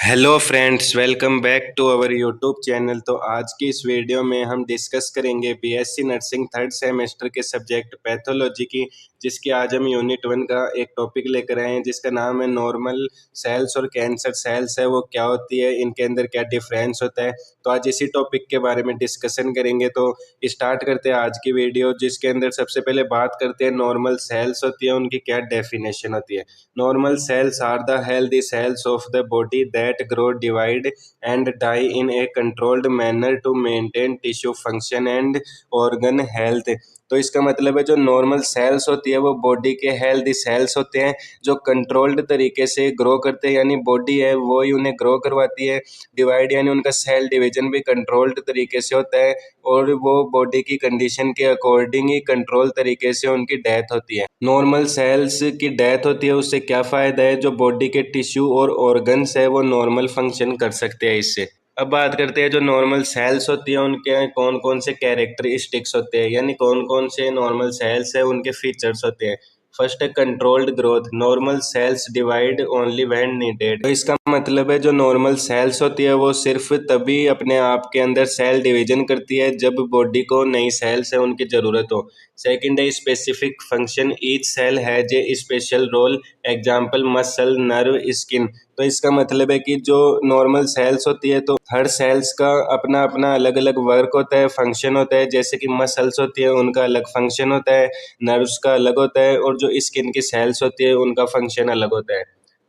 Hello friends, welcome back to our YouTube channel. तो आज की इस वीडियो में हम डिस्कस करेंगे बीएससी नर्सिंग थर्ड सेमेस्टर के सब्जेक्ट पैथोलॉजी की, जिसकी आज हम यूनिट 1 का एक टॉपिक लेकर आए हैं जिसका नाम है नॉर्मल सेल्स और कैंसर सेल्स है वो क्या होती है, इनके अंदर क्या डिफरेंस होता है। तो आज इसी टॉपिक के बारे में डिस्कशन करेंगे। तो स्टार्ट करते हैं आज की वीडियो, जिसके अंदर सबसे पहले बात करते हैं नॉर्मल सेल्स होती है, उनकी क्या डेफिनेशन होती है। Normal cells are the healthy cells of the body that grow, divide, and die in a controlled manner to maintain tissue function and organ health। तो इसका मतलब है जो नॉर्मल सेल्स होती है वो बॉडी के हेल्दी सेल्स होते हैं जो कंट्रोल्ड तरीके से ग्रो करते हैं, यानी बॉडी है वो ही उन्हें ग्रो करवाती है। डिवाइड यानी उनका सेल डिवीजन भी कंट्रोल्ड तरीके से होता है और वो बॉडी की कंडीशन के अकॉर्डिंग ही कंट्रोल तरीके से उनकी डेथ होती है। नॉर्मल सेल्स की डेथ होती है उससे क्या फ़ायदा है, जो बॉडी के टिश्यू और ऑर्गन्स है वो नॉर्मल फंक्शन कर सकते हैं इससे। अब बात करते हैं जो नॉर्मल सेल्स होती है उनके कौन कौन से कैरेक्टरिस्टिक्स होते हैं, यानी कौन कौन से नॉर्मल सेल्स है उनके फीचर्स होते हैं। फर्स्ट है controlled growth. Normal sales divide only when needed. तो इसका मतलब है जो नॉर्मल सेल्स होती है वो सिर्फ तभी अपने आप के अंदर सेल डिवीजन करती है जब बॉडी को नई सेल्स है उनकी ज़रूरत हो। सेकंड है specific function. Each cell has a special role, example muscle, nerve, skin. तो इसका मतलब है कि जो नॉर्मल सेल्स होती है तो हर सेल्स का अपना अपना अलग अलग वर्क होता है, फंक्शन होता है। जैसे कि मसल्स होती है उनका अलग फंक्शन होता है, नर्व्स का अलग होता है, और जो स्किन की सेल्स होती है उनका फंक्शन अलग होता है।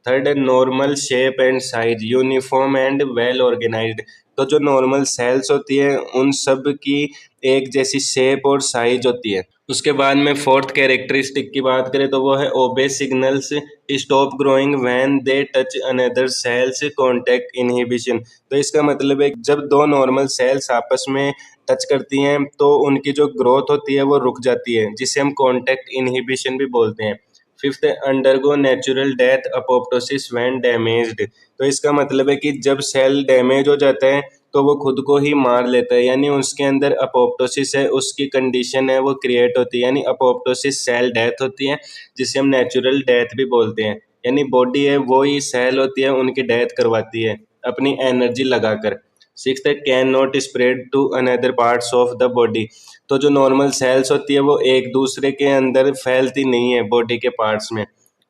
थर्ड है normal shape and size, uniform and well organised. तो जो नॉर्मल सेल्स होती है उन सब की एक जैसी शेप और साइज होती है। उसके बाद में फोर्थ कैरेक्टरिस्टिक की बात करें तो वो है obey signals, stop growing when they touch another cells, contact inhibition. तो इसका मतलब है जब दो नॉर्मल सेल्स आपस में टच करती हैं तो उनकी जो ग्रोथ होती है वो रुक जाती है, जिसे हम कॉन्टैक्ट इनहिबिशन भी बोलते हैं। फिफ्थ है undergo natural death apoptosis when damaged. तो इसका मतलब है कि जब सेल डैमेज हो जाता है तो वो खुद को ही मार लेता है, यानी उसके अंदर अपोप्टोसिस है, उसकी कंडीशन है वो क्रिएट होती है, यानी अपोप्टोसिस सेल डेथ होती है, जिसे हम नेचुरल डेथ भी बोलते हैं। यानी बॉडी है वो ही सेल होती है उनकी डेथ करवाती है अपनी एनर्जी लगाकर। सिक्स्थ है can not spread to another parts of the body. तो जो नॉर्मल सेल्स होती है वो एक दूसरे के अंदर फैलती नहीं है बॉडी के पार्ट्स में।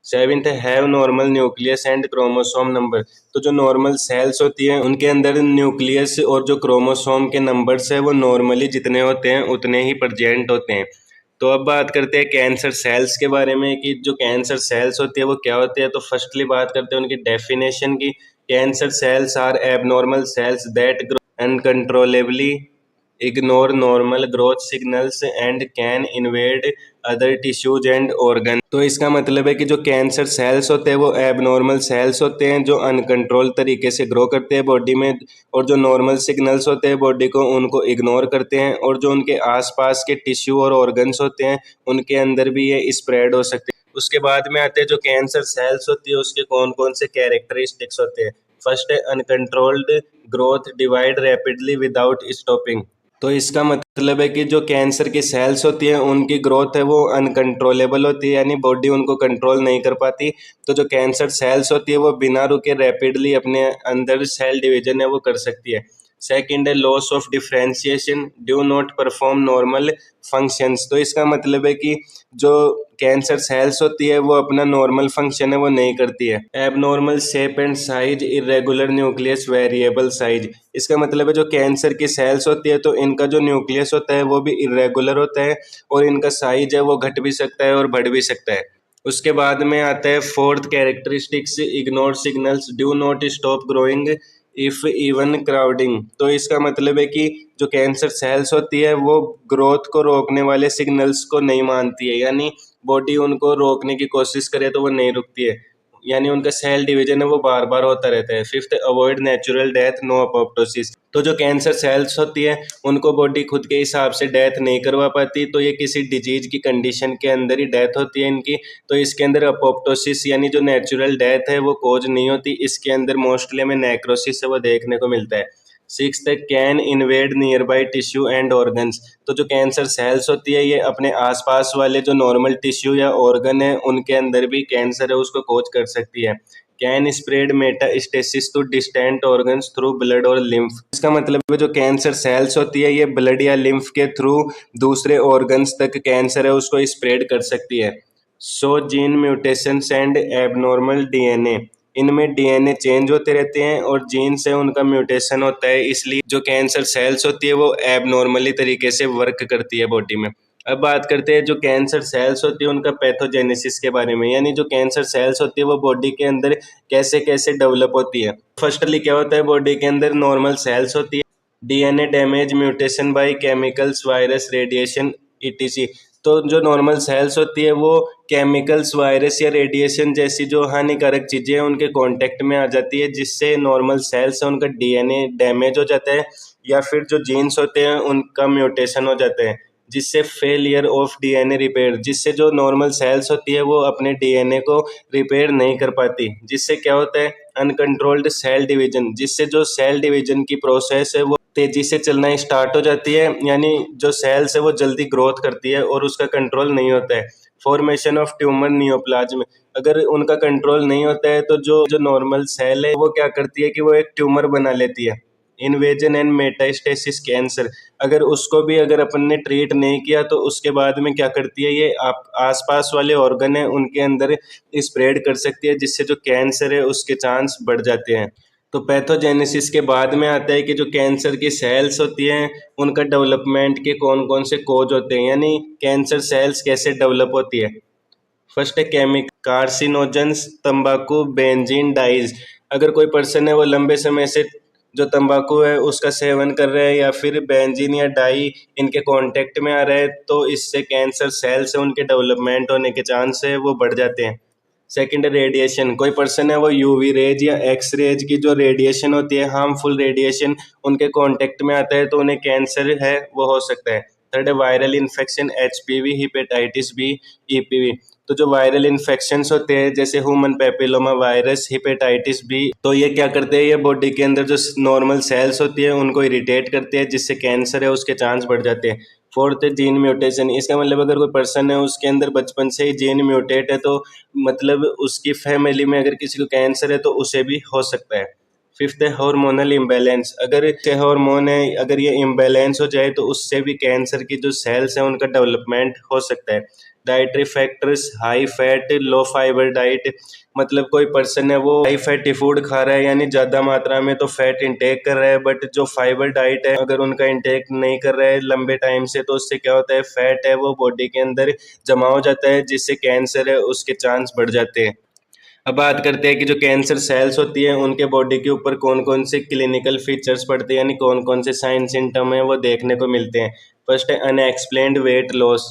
सेवेंथ है have normal nucleus and chromosome number. तो जो नॉर्मल सेल्स होती है उनके अंदर न्यूक्लियस और जो क्रोमोसोम के नंबर्स है वो नॉर्मली जितने होते हैं उतने ही प्रेजेंट होते हैं। तो अब बात करते हैं कैंसर सेल्स के बारे में कि जो कैंसर सेल्स होती है वो क्या होती है। तो फर्स्टली बात करते हैं उनकी डेफिनेशन की। Cancer cells are abnormal cells that grow uncontrollably, ignore normal growth signals and can invade other tissues and organ. तो इसका मतलब है कि जो कैंसर सेल्स होते हैं वो एबनॉर्मल सेल्स होते हैं जो अनकंट्रोल तरीके से ग्रो करते हैं बॉडी में, और जो नॉर्मल सिग्नल्स होते हैं बॉडी को उनको इग्नोर करते हैं, और जो उनके आसपास के टिश्यू और ऑर्गन्स होते हैं उनके अंदर भी ये स्प्रेड हो सकते हैं। उसके बाद में आते हैं जो कैंसर सेल्स होती है उसके कौन कौन से कैरेक्टरिस्टिक्स होते हैं। फर्स्ट है uncontrolled growth, divide rapidly without stopping. तो इसका मतलब है कि जो कैंसर की सेल्स होती हैं उनकी ग्रोथ है वो अनकंट्रोलेबल होती है, यानी बॉडी उनको कंट्रोल नहीं कर पाती। तो जो कैंसर सेल्स होती है वो बिना रुके रैपिडली अपने अंदर सेल डिवीजन है वो कर सकती है। सेकंड है loss of differentiation, do not perform normal functions. तो इसका मतलब है कि जो कैंसर सेल्स होती है वो अपना नॉर्मल फंक्शन है वो नहीं करती है। Abnormal shape and size, irregular nucleus, variable size. इसका मतलब है जो कैंसर की सेल्स होती है तो इनका जो न्यूक्लियस होता है वो भी इरेगुलर होता है, और इनका साइज है वो घट भी सकता है और बढ़ भी सकता है। उसके बाद में आता है fourth characteristics, ignore signals, do not stop growing if even crowding. तो इसका मतलब है कि जो कैंसर सेल्स होती है वो ग्रोथ को रोकने वाले सिग्नल्स को नहीं मानती है, यानी बॉडी उनको रोकने की कोशिश करे तो वो नहीं रुकती है, यानी उनका सेल डिवीजन है वो बार बार होता रहता है। Fifth avoid natural death, no apoptosis. तो जो कैंसर सेल्स होती है उनको बॉडी खुद के हिसाब से डेथ नहीं करवा पाती, तो ये किसी डिजीज की कंडीशन के अंदर ही डेथ होती है इनकी। तो इसके अंदर अपोप्टोसिस यानी जो नेचुरल डेथ है वो कोज नहीं होती, इसके अंदर मोस्टली में नेक्रोसिस है वो देखने को मिलता है। सिक्स्थ है can invade near by tissue and organs. तो जो कैंसर सेल्स होती है ये अपने आसपास वाले जो नॉर्मल टिश्यू या ऑर्गन है उनके अंदर भी कैंसर है उसको कोज कर सकती है। Can spread metastasis to distant organs through blood और लिम्फ। इसका मतलब है जो कैंसर सेल्स होती है ये ब्लड या लिम्फ के थ्रू दूसरे ऑर्गन्स तक कैंसर है उसको स्प्रेड कर सकती है। So gene mutations and abnormal DNA, इनमें डीएनए चेंज होते रहते हैं और जीन से उनका म्यूटेशन होता है, इसलिए जो कैंसर सेल्स होती है वो एबनॉर्मली तरीके से वर्क करती है बॉडी में। अब बात करते हैं जो कैंसर सेल्स होती है उनका पैथोजेनेसिस के बारे में, यानी जो कैंसर सेल्स होती है वो बॉडी के अंदर कैसे कैसे डेवलप होती है। फर्स्टली क्या होता है, बॉडी के अंदर नॉर्मल सेल्स होती है, DNA damage, mutation by chemicals, virus, radiation ETC. तो जो नॉर्मल सेल्स होती है वो केमिकल्स, वायरस या रेडिएशन जैसी जो हानिकारक चीज़ें हैं उनके कांटेक्ट में आ जाती है, जिससे नॉर्मल सेल्स है उनका डीएनए डैमेज हो जाता है, या फिर जो जीन्स होते हैं उनका म्यूटेशन हो जाता है, जिससे फेलियर ऑफ डीएनए रिपेयर, जिससे जो नॉर्मल सेल्स होती है वो अपने डीएनए को रिपेयर नहीं कर पाती, जिससे क्या होता है अनकंट्रोल्ड सेल डिवीजन, जिससे जो सेल डिवीजन की प्रोसेस है वो तेजी से चलना स्टार्ट हो जाती है, यानी जो सेल्स है वो जल्दी ग्रोथ करती है और उसका कंट्रोल नहीं होता है। फॉर्मेशन ऑफ ट्यूमर नियोप्लाज्म, अगर उनका कंट्रोल नहीं होता है तो जो जो नॉर्मल सेल है वो क्या करती है कि वो एक ट्यूमर बना लेती है। इन्वेजन एंड मेटास्टेसिस कैंसर, अगर उसको भी अगर अपन ने ट्रीट नहीं किया तो उसके बाद में क्या करती है ये आप आसपास वाले ऑर्गन है उनके अंदर स्प्रेड कर सकती है, जिससे जो कैंसर है उसके चांस बढ़ जाते हैं। तो पैथोजेनेसिस के बाद में आता है कि जो कैंसर की सेल्स होती हैं उनका डेवलपमेंट के कौन कौन से कोज होते हैं, यानी कैंसर सेल्स कैसे डेवलप होती है। फर्स्ट है केमिकल कार्सिनोजेंस, तंबाकू, बेंजीन, डाइज। अगर कोई पर्सन है वो लंबे समय से जो तंबाकू है उसका सेवन कर रहे हैं या फिर बेंजीन या डाई इनके कांटेक्ट में आ रहे हैं तो इससे कैंसर सेल्स है उनके डेवलपमेंट होने के चांस है वो बढ़ जाते हैं। सेकंड रेडिएशन, कोई पर्सन है वो यूवी रेज या एक्स रेज की जो रेडिएशन होती है हार्मफुल रेडिएशन उनके कांटेक्ट में आता है तो उन्हें कैंसर है वो हो सकता है। थर्ड है viral infection, HPV, hepatitis B, EPV. तो जो वायरल इन्फेक्शंस होते हैं जैसे human papilloma virus, hepatitis B, तो ये क्या करते हैं, ये बॉडी के अंदर जो नॉर्मल सेल्स होती है उनको इरिटेट करते हैं, जिससे कैंसर है उसके चांस बढ़ जाते हैं। फोर्थ है जीन म्यूटेशन, इसका मतलब अगर कोई पर्सन है उसके अंदर बचपन से ही जीन म्यूटेट है तो मतलब उसकी फैमिली में अगर किसी को कैंसर है तो उसे भी हो सकता है। फिफ्थ है हार्मोनल इम्बैलेंस, अगर हार्मोन है अगर ये इम्बैलेंस हो जाए तो उससे भी कैंसर की जो सेल्स हैं उनका डेवलपमेंट हो सकता है। डाइटरी फैक्टर्स, हाई फैट लो फाइबर डाइट, मतलब कोई पर्सन है वो हाई फैटी फूड खा रहा है यानी ज़्यादा मात्रा में तो फैट इंटेक कर रहा है, बट जो फाइबर डाइट है अगर उनका इंटेक नहीं कर रहा है लंबे टाइम से तो उससे क्या होता है फैट है वो बॉडी के अंदर जमा हो जाता है, जिससे कैंसर है उसके चांस बढ़ जाते हैं। अब बात करते हैं कि जो कैंसर सेल्स होती है उनके बॉडी के ऊपर कौन कौन से क्लिनिकल फीचर्स पड़ते हैं, यानी कौन कौन से साइन सिम्टम है वो देखने को मिलते हैं। फर्स्ट है अनएक्सप्लेन्ड वेट लॉस,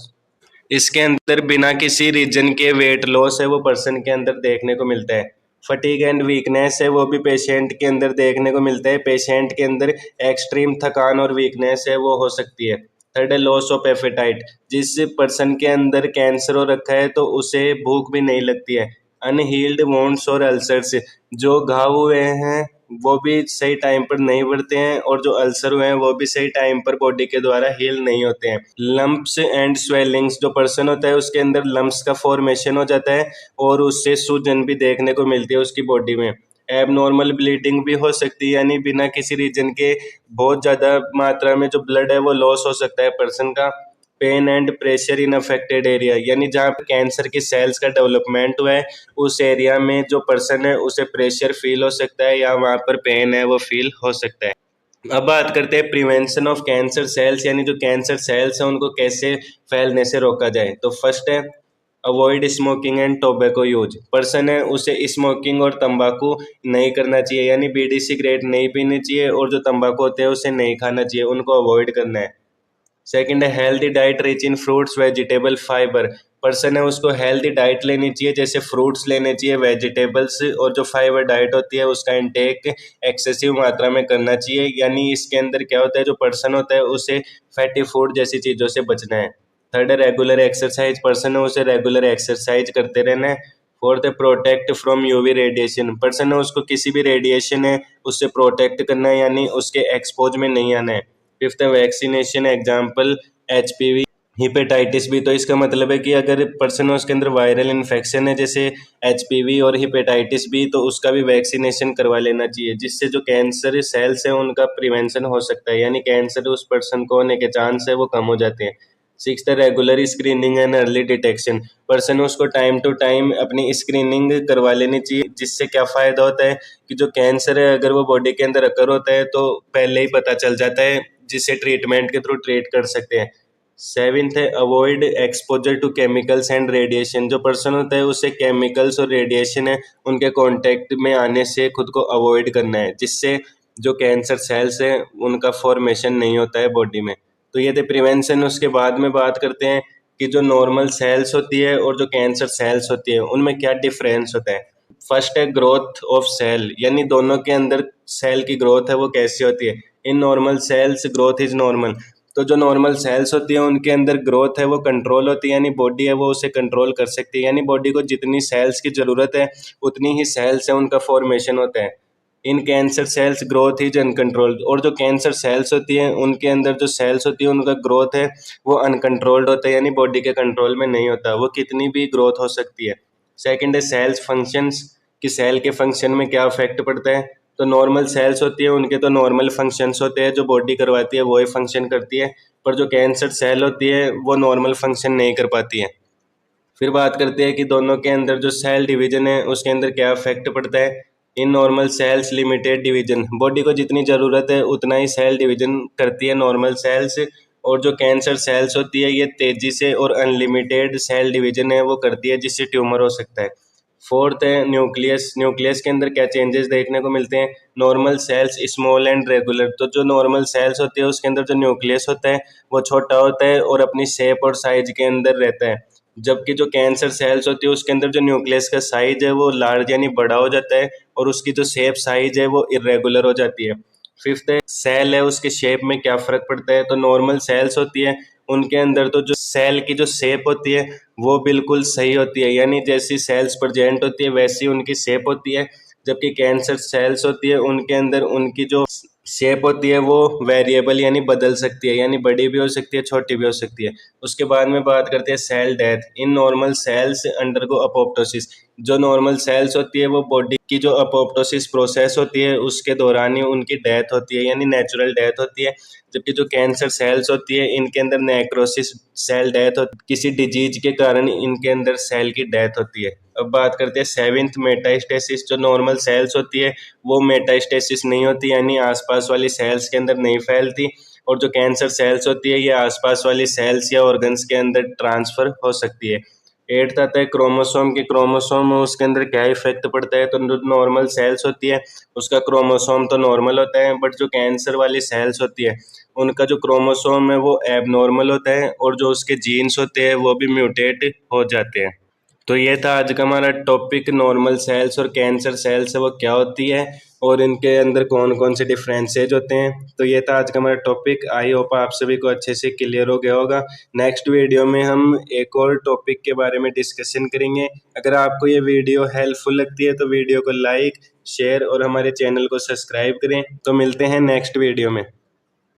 इसके अंदर बिना किसी रीजन के वेट लॉस है वो पर्सन के अंदर देखने को मिलता है। फटीग एंड वीकनेस है वो भी पेशेंट के अंदर देखने को मिलता है, पेशेंट के अंदर एक्सट्रीम थकान और वीकनेस है वो हो सकती है। थर्ड है लॉस ऑफ एपेटाइट, जिस पर्सन के अंदर कैंसर हो रखा है तो उसे भूख भी नहीं लगती है। अनहील्ड वोंड्स और अल्सर्स, जो घाव हुए हैं वो भी सही टाइम पर नहीं बढ़ते हैं और जो अल्सर हुए हैं वो भी सही टाइम पर बॉडी के द्वारा हील नहीं होते हैं। लंप्स एंड स्वेलिंग्स, जो पर्सन होता है उसके अंदर लंप्स का फॉर्मेशन हो जाता है और उससे सूजन भी देखने को मिलती है उसकी बॉडी में। एबनॉर्मल ब्लीडिंग भी हो सकती है, यानी बिना किसी रीजन के बहुत ज़्यादा मात्रा में जो ब्लड है वो लॉस हो सकता है पर्सन का। Pain and pressure in affected area, यानी जहाँ पर कैंसर की सेल्स का डेवलपमेंट हुआ है उस एरिया में जो पर्सन है उसे प्रेशर फील हो सकता है या वहाँ पर पेन है वो फील हो सकता है। अब बात करते हैं प्रिवेंशन ऑफ कैंसर सेल्स, यानी जो कैंसर सेल्स हैं उनको कैसे फैलने से रोका जाए। तो फर्स्ट है avoid smoking and tobacco use, person है उसे स्मोकिंग और तंबाकू नहीं करना चाहिए, यानी बीड़ी सिगरेट नहीं पीनी चाहिए और जो तंबाकू होते हैं उसे नहीं खाना चाहिए, उनको अवॉइड करना है। सेकंड है healthy diet rich in fruits vegetable fibre, person है उसको हेल्दी डाइट लेनी चाहिए, जैसे फ्रूट्स लेने चाहिए, वेजिटेबल्स, और जो फाइबर डाइट होती है उसका इंटेक एक्सेसिव मात्रा में करना चाहिए, यानी इसके अंदर क्या होता है जो पर्सन होता है उसे फैटी फूड जैसी चीज़ों से बचना है। थर्ड है रेगुलर एक्सरसाइज, पर्सन है उसे रेगुलर एक्सरसाइज करते रहना है। फोर्थ है protect from UV radiation, person है उसको किसी भी रेडिएशन है उससे प्रोटेक्ट करना है, यानी उसके एक्सपोज में नहीं आना है। फिफ्थ है vaccination, example HPV, hepatitis B, तो इसका मतलब है कि अगर पर्सन में उसके अंदर वायरल इन्फेक्शन है जैसे एचपीवी और हिपेटाइटिस बी, तो उसका भी वैक्सीनेशन करवा लेना चाहिए, जिससे जो कैंसर सेल्स है उनका प्रिवेंशन हो सकता है, यानी कैंसर उस पर्सन को होने के चांस है वो कम हो जाते हैं। Six, regular screening and early detection. Person उसको टाइम टू टाइम अपनी स्क्रीनिंग करवा लेनी चाहिए, जिससे क्या फ़ायदा होता है कि जो कैंसर है अगर वो बॉडी के अंदर अकर होता है तो पहले ही पता चल जाता है, जिससे ट्रीटमेंट के थ्रू ट्रीट कर सकते हैं। सेवेंथ है avoid exposure to chemicals and radiation. जो पर्सन होता है उसे केमिकल्स और रेडिएशन है उनके कांटेक्ट में आने से खुद को अवॉइड करना है, जिससे जो कैंसर सेल्स है उनका फॉर्मेशन नहीं होता है बॉडी में। तो ये थे प्रिवेंशन। उसके बाद में बात करते हैं कि जो नॉर्मल सेल्स होती है और जो कैंसर सेल्स होती है उनमें क्या डिफरेंस होता है। फर्स्ट है ग्रोथ ऑफ सेल, यानी दोनों के अंदर सेल की ग्रोथ है वो कैसी होती है। इन normal sales growth is normal. तो जो नॉर्मल सेल्स होती है उनके अंदर ग्रोथ है वो कंट्रोल होती है, यानी बॉडी है वो उसे कंट्रोल कर सकती है, यानी बॉडी को जितनी सेल्स की ज़रूरत है उतनी ही सेल्स है उनका फॉर्मेशन होता है। इन cancer cells growth is uncontrolled. और जो कैंसर सेल्स होती है उनके अंदर जो सेल्स होती है उनका ग्रोथ है वो अनकंट्रोल्ड होता है, यानी बॉडी के कंट्रोल में नहीं होता, वो कितनी भी ग्रोथ हो सकती है। सेकंड है सेल्स फंक्शंस, कि सेल के फंक्शन में क्या इफेक्ट पड़ता है। तो नॉर्मल सेल्स होती है उनके तो नॉर्मल फंक्शंस होते हैं, जो बॉडी करवाती है वही फंक्शन करती है, पर जो कैंसर सेल होती है वो नॉर्मल फंक्शन नहीं कर पाती है। फिर बात करते हैं कि दोनों के अंदर जो सेल डिवीजन है उसके अंदर क्या इफेक्ट पड़ता है। इन normal sales limited division, body को जितनी ज़रूरत है उतना ही सेल डिवीजन करती है नॉर्मल सेल्स। और जो कैंसर सेल्स होती है ये तेज़ी से और अनलिमिटेड सेल डिवीजन है वो करती है, जिससे ट्यूमर हो सकता है। फोर्थ है न्यूक्लियस। न्यूक्लियस के अंदर क्या चेंजेस देखने को मिलते हैं। Normal sales small and regular, तो जो नॉर्मल सेल्स होती है उसके अंदर जो न्यूक्लियस होता है वो छोटा होता है और अपनी शेप और साइज के अंदर रहता है, जबकि जो कैंसर सेल्स होती है उसके अंदर जो न्यूक्लियस का साइज है वो लार्ज यानी बड़ा हो जाता है और उसकी जो शेप साइज है वो इरेगुलर हो जाती है। फिफ्थ है सेल है उसके शेप में क्या फर्क पड़ता है। तो नॉर्मल सेल्स होती है उनके अंदर तो जो सेल की जो शेप होती है वो बिल्कुल सही होती है, यानी जैसी सेल्स प्रेजेंट होती है वैसी उनकी शेप होती है, जबकि कैंसर सेल्स होती है उनके अंदर उनकी जो शेप होती है वो वेरिएबल यानी बदल सकती है, यानी बड़ी भी हो सकती है छोटी भी हो सकती है। उसके बाद में बात करते हैं cell death. In normal cells undergo apoptosis. जो नॉर्मल सेल्स होती है वो बॉडी की जो अपोप्टोसिस प्रोसेस होती है उसके दौरान ही उनकी डेथ होती है, यानी नेचुरल डेथ होती है, जबकि जो कैंसर सेल्स होती है इनके अंदर नेक्रोसिस सेल डेथ होती है, किसी डिजीज के कारण इनके अंदर सेल की डेथ होती है। अब बात करते हैं सेवेंथ मेटास्टेसिस। जो नॉर्मल सेल्स होती है वो मेटास्टेसिस नहीं होती, यानी आसपास वाली सेल्स के अंदर नहीं फैलती, और जो कैंसर सेल्स होती है ये आसपास वाली सेल्स या ऑर्गन्स के अंदर ट्रांसफर हो सकती है। एट्थ आता है क्रोमोसोम की। क्रोमोसोम उसके अंदर क्या इफेक्ट पड़ता है। तो जो नॉर्मल सेल्स होती है उसका क्रोमोसोम तो नॉर्मल होता है, बट जो कैंसर वाली सेल्स होती है उनका जो क्रोमोसोम है वो एबनॉर्मल होता है और जो उसके जीन्स होते हैं वो भी म्यूटेट हो जाते हैं। तो ये था आज का हमारा टॉपिक, नॉर्मल सेल्स और कैंसर सेल्स है वो क्या होती है और इनके अंदर कौन कौन से डिफरेंसेज होते हैं। तो ये था आज का हमारा टॉपिक। आई होप आप सभी को अच्छे से क्लियर हो गया होगा। नेक्स्ट वीडियो में हम एक और टॉपिक के बारे में डिस्कशन करेंगे। अगर आपको ये वीडियो हेल्पफुल लगती है तो वीडियो को लाइक शेयर और हमारे चैनल को सब्सक्राइब करें। तो मिलते हैं नेक्स्ट वीडियो में।